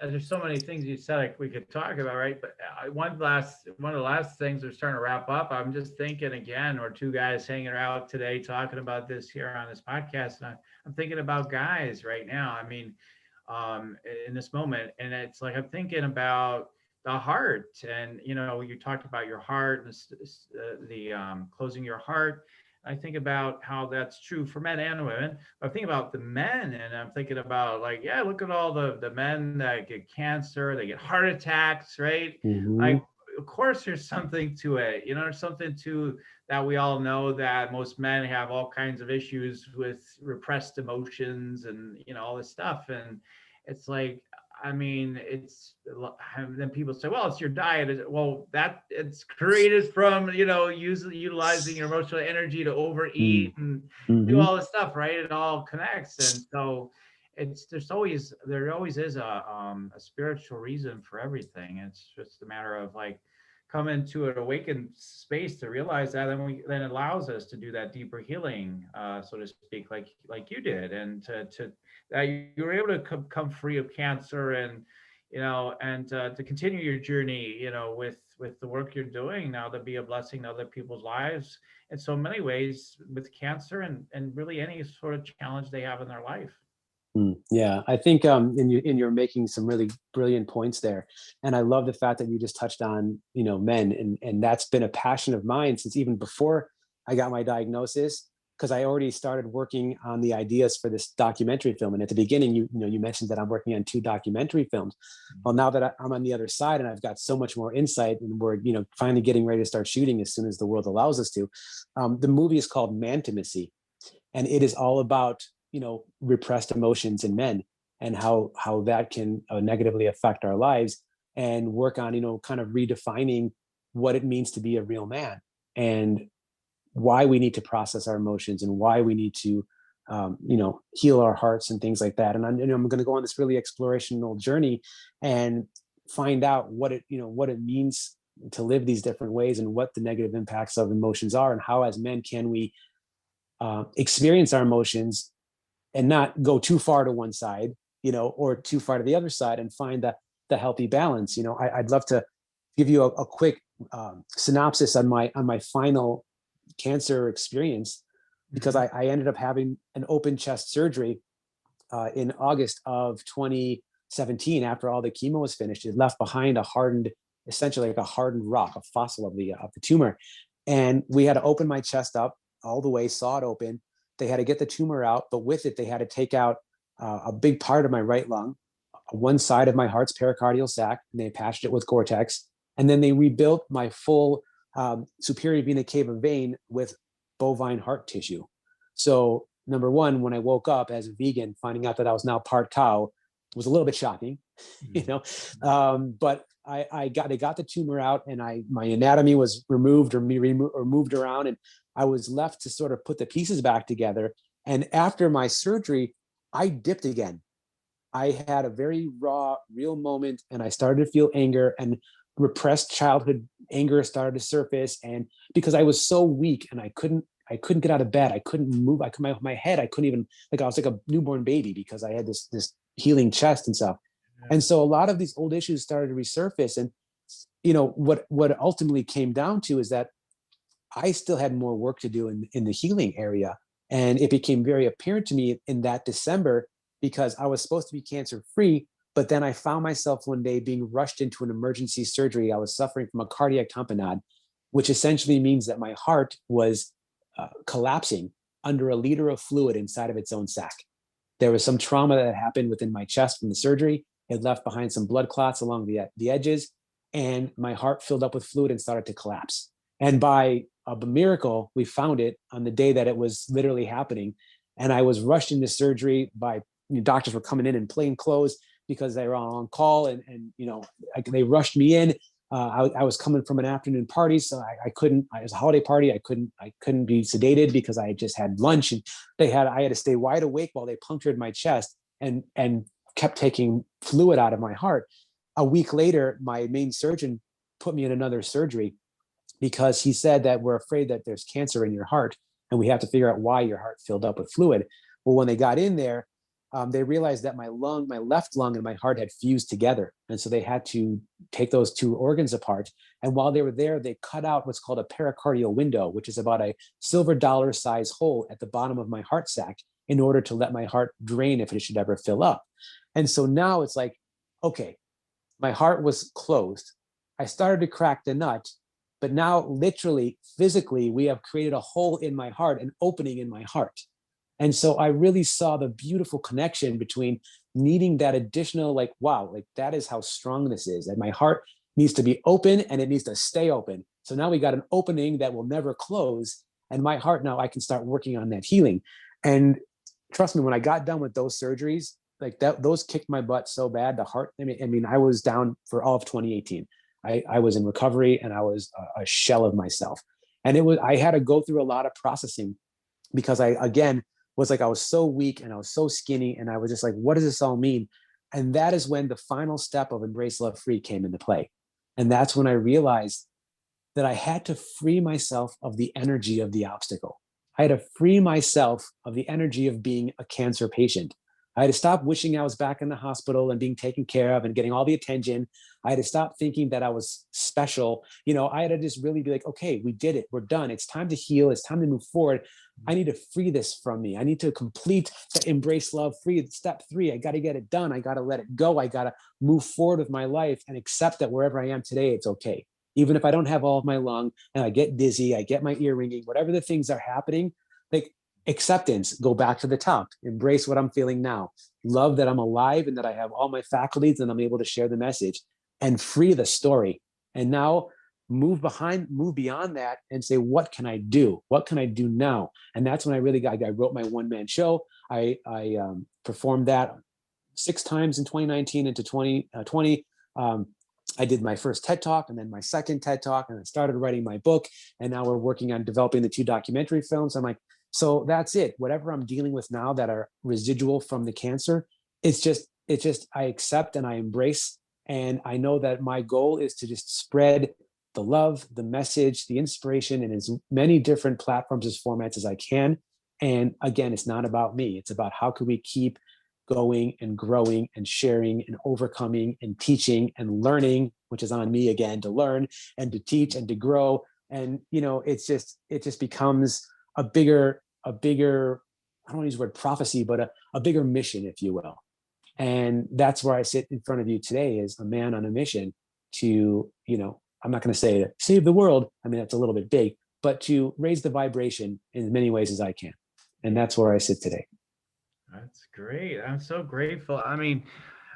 there's so many things you said like we could talk about, right? But one of the last things we're starting to wrap up. I'm just thinking again, we're two guys hanging out today talking about this here on this podcast, and I'm thinking about guys right now. I mean, in this moment, and it's like I'm thinking about the heart, and you talked about your heart and the closing your heart. I think about how that's true for men and women. I think about the men, and I'm thinking about like, yeah, look at all the men that get cancer, they get heart attacks, right? Mm-hmm. Like, of course, there's something to it. There's something to that. We all know that most men have all kinds of issues with repressed emotions and all this stuff, and it's like, I mean, then people say, well, it's your diet. Well, that it's created from, utilizing your emotional energy to overeat and do Mm-hmm. all this stuff, right? It all connects. And so there always is a spiritual reason for everything. It's just a matter of like coming to an awakened space to realize that, and then it allows us to do that deeper healing, so to speak, like you did, and to that you were able to come free of cancer, and to continue your journey, with the work you're doing now, to be a blessing to other people's lives in so many ways, with cancer and really any sort of challenge they have in their life. Yeah, I think you're making some really brilliant points there, and I love the fact that you just touched on men, and that's been a passion of mine since even before I got my diagnosis, because I already started working on the ideas for this documentary film. And at the beginning, you mentioned that I'm working on 2 documentary films. Well, now that I'm on the other side and I've got so much more insight, and we're finally getting ready to start shooting as soon as the world allows us to. The movie is called Mantimacy, and it is all about repressed emotions in men, and how that can negatively affect our lives, and work on kind of redefining what it means to be a real man, and why we need to process our emotions, and why we need to heal our hearts and things like that. And I'm going to go on this really explorational journey and find out what it means to live these different ways, and what the negative impacts of emotions are, and how as men can we experience our emotions and not go too far to one side, or too far to the other side, and find the healthy balance. I'd love to give you a quick synopsis on my final cancer experience, because Mm-hmm. I ended up having an open chest surgery in August of 2017. After all the chemo was finished, it left behind essentially like a hardened rock, a fossil of the tumor. And we had to open my chest up all the way, saw it open. They had to get the tumor out, but with it, they had to take out a big part of my right lung, one side of my heart's pericardial sac, and they patched it with Gore-Tex. And then they rebuilt my full superior vena cava vein with bovine heart tissue. So, number one, when I woke up as a vegan, finding out that I was now part cow was a little bit shocking, you know. But they got the tumor out, and my anatomy was removed or moved around, and I was left to sort of put the pieces back together. And after my surgery, I dipped again. I had a very raw, real moment, and I started to feel anger, and repressed childhood anger started to surface. And because I was so weak and I I couldn't get out of bed. I couldn't move. My head, I couldn't even, like I was like a newborn baby because I had this healing chest and stuff. And so a lot of these old issues started to resurface. And, what ultimately came down to is that I still had more work to do in the healing area. And it became very apparent to me in that December, because I was supposed to be cancer free, but then I found myself one day being rushed into an emergency surgery. I was suffering from a cardiac tamponade, which essentially means that my heart was collapsing under a liter of fluid inside of its own sac. There was some trauma that happened within my chest from the surgery. It left behind some blood clots along the edges, and my heart filled up with fluid and started to collapse. And by a miracle, we found it on the day that it was literally happening. And I was rushed into surgery by doctors were coming in plain clothes because they were on call, and they rushed me in. I was coming from an afternoon party, so I couldn't. It was a holiday party. I couldn't be sedated because I had just had lunch, and I had to stay wide awake while they punctured my chest and kept taking fluid out of my heart. A week later, my main surgeon put me in another surgery because he said that we're afraid that there's cancer in your heart, and we have to figure out why your heart filled up with fluid. Well, when they got in there, they realized that my left lung and my heart had fused together. And so they had to take those two organs apart. And while they were there, they cut out what's called a pericardial window, which is about a silver dollar size hole at the bottom of my heart sac in order to let my heart drain if it should ever fill up. And so now it's like, okay, my heart was closed. I started to crack the nut, but now literally, physically, we have created a hole in my heart, an opening in my heart. And so I really saw the beautiful connection between needing that additional, like, wow, like that is how strong this is. That my heart needs to be open and it needs to stay open. So now we got an opening that will never close. And my heart, now I can start working on that healing. And trust me, when I got done with those surgeries, like that, those kicked my butt so bad. The heart, I mean, I was down for all of 2018. I was in recovery and I was a shell of myself. And I had to go through a lot of processing because again, was like I was so weak and I was so skinny, and I was just like, what does this all mean? And that is when the final step of Embrace Love Free came into play. And that's when I realized that I had to free myself of the energy of the obstacle. I had to free myself of the energy of being a cancer patient. I had to stop wishing I was back in the hospital and being taken care of and getting all the attention. I had to stop thinking that I was special. I had to just really be like, okay, we did it. We're done. It's time to heal. It's time to move forward. I need to free this from me. I need to complete the Embrace Love Free. Step 3, I got to get it done. I got to let it go. I got to move forward with my life and accept that wherever I am today, it's okay. Even if I don't have all of my lung and I get dizzy, I get my ear ringing, whatever the things are happening, like acceptance, go back to the top, embrace what I'm feeling now, love that I'm alive and that I have all my faculties and I'm able to share the message, and free the story. And now move beyond that and say, what can I do? What can I do now? And that's when I wrote my one-man show. I performed that 6 times in 2019 into 2020. I did my first TED Talk and then my second TED Talk, and I started writing my book. And now we're working on developing the 2 documentary films. I'm like, so that's it. Whatever I'm dealing with now that are residual from the cancer, it's just I accept and I embrace. And I know that my goal is to just spread the love, the message, the inspiration in as many different platforms as formats as I can. And again, it's not about me. It's about how can we keep going and growing and sharing and overcoming and teaching and learning, which is on me again to learn and to teach and to grow. And, it just becomes a bigger, I don't want to use the word prophecy, but a bigger mission, if you will. And that's where I sit in front of you today as a man on a mission to, I'm not going to say save the world. I mean, that's a little bit big, but to raise the vibration in as many ways as I can. And that's where I sit today. That's great. I'm so grateful. I mean,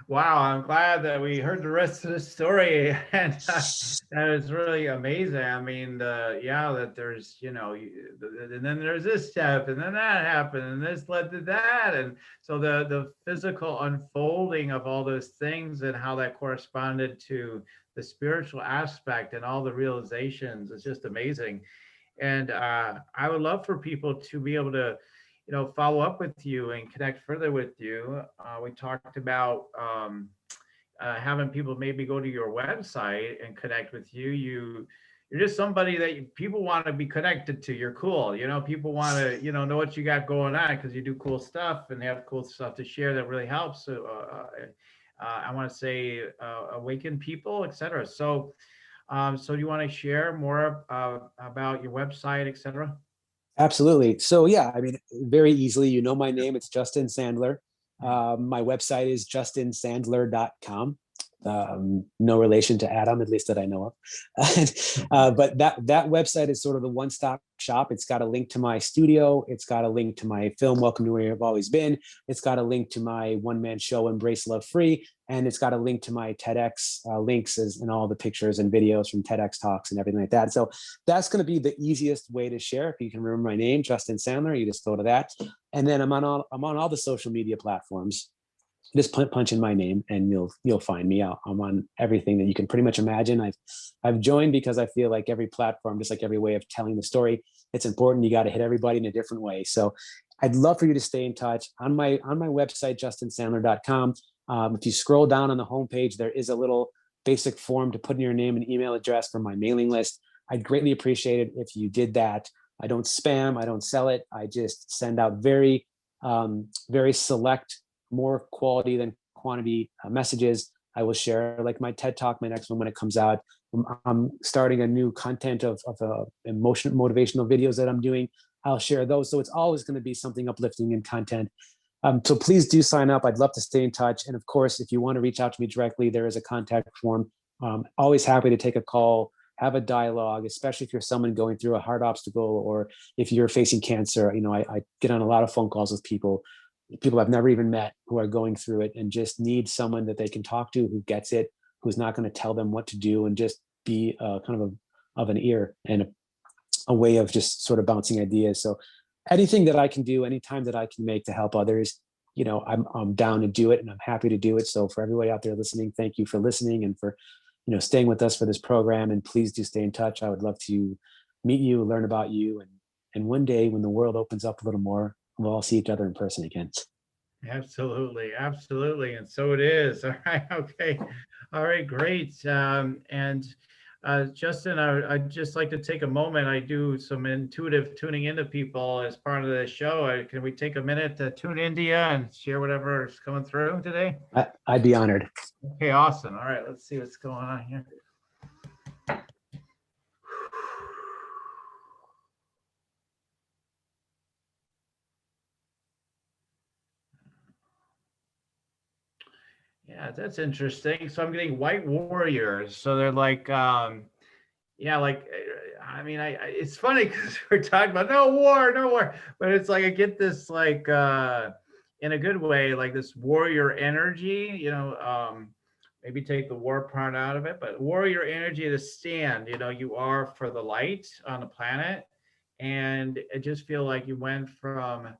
wow, I'm glad that we heard the rest of the story, and that is really amazing. I mean, that there's, and then there's this step, and then that happened, and this led to that, and so the physical unfolding of all those things and how that corresponded to the spiritual aspect and all the realizations is just amazing. And I would love for people to be able to follow up with you and connect further with you. We talked about having people maybe go to your website and connect with you. you're just somebody that people want to be connected to. You're cool. People want to, know what you got going on because you do cool stuff and have cool stuff to share that really helps. So, I want to say awaken people, etc. So do you want to share more about your website, etc.? Absolutely. So yeah, I mean, very easily, my name, it's Justin Sandler. My website is justinsandler.com. No relation to Adam, at least that I know of. But that website is sort of the one-stop shop. It's got a link to my studio. It's got a link to my film, Welcome to Where You've Always Been. It's got a link to my one-man show, Embrace Love Free. And it's got a link to my TEDx links and all the pictures and videos from TEDx talks and everything like that. So that's going to be the easiest way to share. If you can remember my name, Justin Sandler, you just go to that. And then I'm on all the social media platforms. Just punch in my name and you'll find me. I'm on everything that you can pretty much imagine. I've joined because I feel like every platform, just like every way of telling the story, it's important. You got to hit everybody in a different way. So I'd love for you to stay in touch on my website, justinsandler.com. If you scroll down on the homepage, there is a little basic form to put in your name and email address for my mailing list. I'd greatly appreciate it if you did that. I don't spam, I don't sell it. I just send out very, very select, more quality than quantity messages. I will share like my TED Talk, my next one when it comes out. I'm starting a new content of motivational videos that I'm doing. I'll share those. So it's always going to be something uplifting in content. So please do sign up. I'd love to stay in touch. And of course, if you want to reach out to me directly, there is a contact form. Always happy to take a call, have a dialogue, especially if you're someone going through a hard obstacle or if you're facing cancer. I get on a lot of phone calls with people I've never even met who are going through it and just need someone that they can talk to who gets it, who's not going to tell them what to do and just be kind of an ear and a way of just sort of bouncing ideas. So anything that I can do, anytime that I can make to help others, I'm down to do it and I'm happy to do it. So for everybody out there listening, thank you for listening and for, staying with us for this program. And please do stay in touch. I would love to meet you, learn about you. And one day when the world opens up a little more, we'll all see each other in person again. Absolutely. And so it is. All right. Okay. All right. Great. And Justin, I'd just like to take a moment. I do some intuitive tuning into people as part of the show. Can we take a minute to tune into you and share whatever is coming through today? I'd be honored. Okay. Awesome. All right. Let's see what's going on here. Yeah, that's interesting. So I'm getting white warriors. So they're like, yeah, like, I mean, it's funny because we're talking about no war, but it's like I get this like, in a good way, like this warrior energy. Maybe take the war part out of it, but warrior energy to stand. You are for the light on the planet, and I just feel like you went from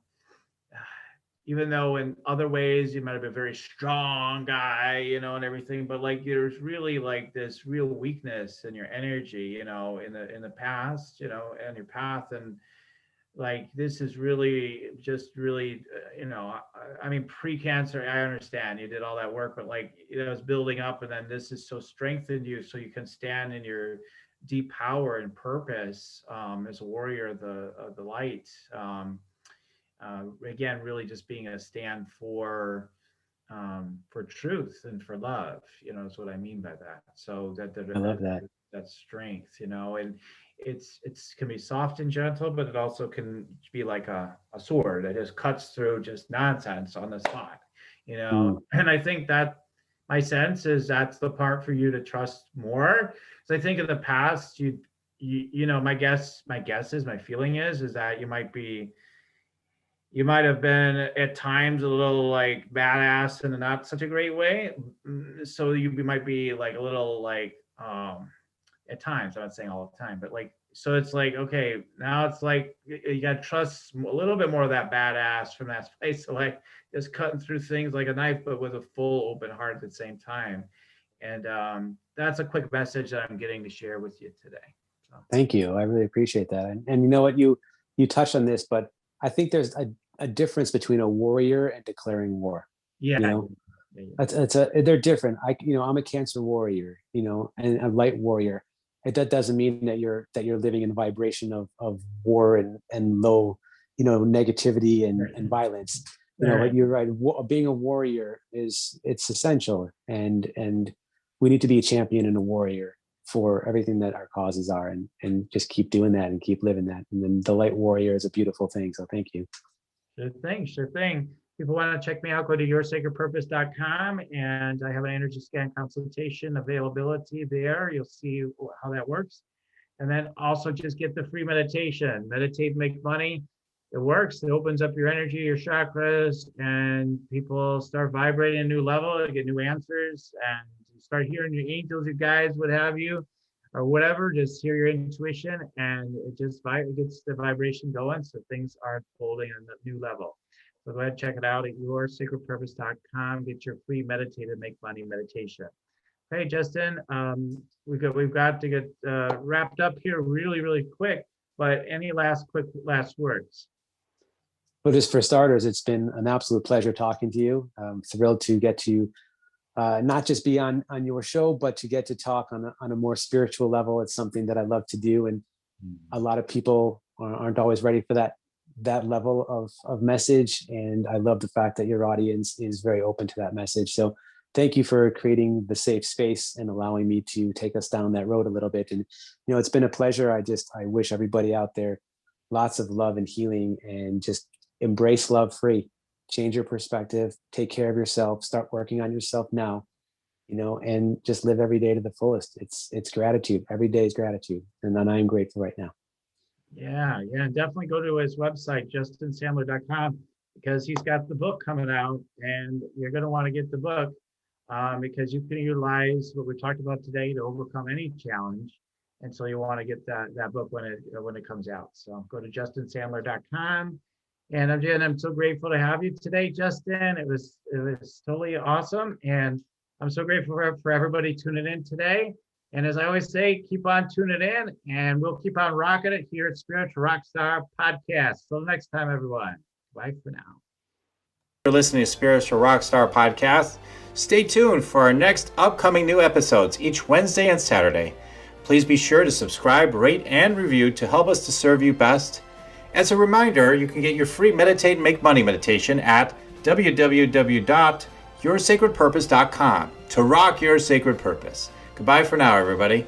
even though in other ways you might have been a very strong guy, and everything, but like there's really like this real weakness in your energy, in the past, and your path, and like this is really just really, I mean, pre-cancer, I understand you did all that work, but like it was building up, and then this is so strengthened you so you can stand in your deep power and purpose as a warrior of the light. Again, really just being a stand for truth and for love, is what I mean by that. So I love that strength, and it's can be soft and gentle, but it also can be like a sword that just cuts through just nonsense on the spot, And I think that my sense is that's the part for you to trust more. So I think in the past, my feeling is that you might have been at times a little like badass in a not such a great way. So you might be like a little like, at times, I'm not saying all the time, but like, so it's like, okay, now it's like, you got to trust a little bit more of that badass from that space. So like just cutting through things like a knife, but with a full open heart at the same time. And that's a quick message that I'm getting to share with you today. So. Thank you. I really appreciate that. And you know what, you touched on this, but I think there's a difference between a warrior and declaring war. Yeah. They're different. I'm a cancer warrior, and a light warrior. that doesn't mean that you're living in a vibration of war and low, negativity and violence. But you're right. Being a warrior it's essential, and we need to be a champion and a warrior for everything that our causes are, and just keep doing that and keep living that. And then the light warrior is a beautiful thing. So thank you. Sure thing. People want to check me out, go to yoursacredpurpose.com, and I have an energy scan consultation availability there. You'll see how that works. And then also just get the free meditation. Meditate, make money. It works. It opens up your energy, your chakras, and people start vibrating a new level. You get new answers, and you start hearing your angels, your guides, what have you, or whatever. Just hear your intuition, and it gets the vibration going. So things are unfolding on a new level. So go ahead and check it out at yoursacredpurpose.com. Get your free Meditate and Make Money meditation. Hey, Justin, we've got to get wrapped up here really, really quick. But any last words? Well, just for starters, it's been an absolute pleasure talking to you. I'm thrilled to get to not just be on your show, but to get to talk on a more spiritual level. It's something that I love to do, and a lot of people aren't always ready for that level of message. And I love the fact that your audience is very open to that message. So thank you for creating the safe space and allowing me to take us down that road a little bit. And, it's been a pleasure. I wish everybody out there lots of love and healing, and just embrace love free, change your perspective, take care of yourself, start working on yourself now, and just live every day to the fullest. It's gratitude. Every day is gratitude. And then I'm grateful right now. Yeah. Definitely go to his website, justinsandler.com, because he's got the book coming out, and you're going to want to get the book because you can utilize what we talked about today to overcome any challenge. And so you want to get that book when it comes out. So go to justinsandler.com. And I'm so grateful to have you today, Justin. It was totally awesome. And I'm so grateful for everybody tuning in today. And as I always say, keep on tuning in, and we'll keep on rocking it here at Spiritual Rockstar Podcast. Till next time, everyone. Bye for now. You're listening to Spiritual Rockstar Podcast. Stay tuned for our next upcoming new episodes each Wednesday and Saturday. Please be sure to subscribe, rate, and review to help us to serve you best. As a reminder, you can get your free Meditate and Make Money meditation at www.yoursacredpurpose.com to rock your sacred purpose. Goodbye for now, everybody.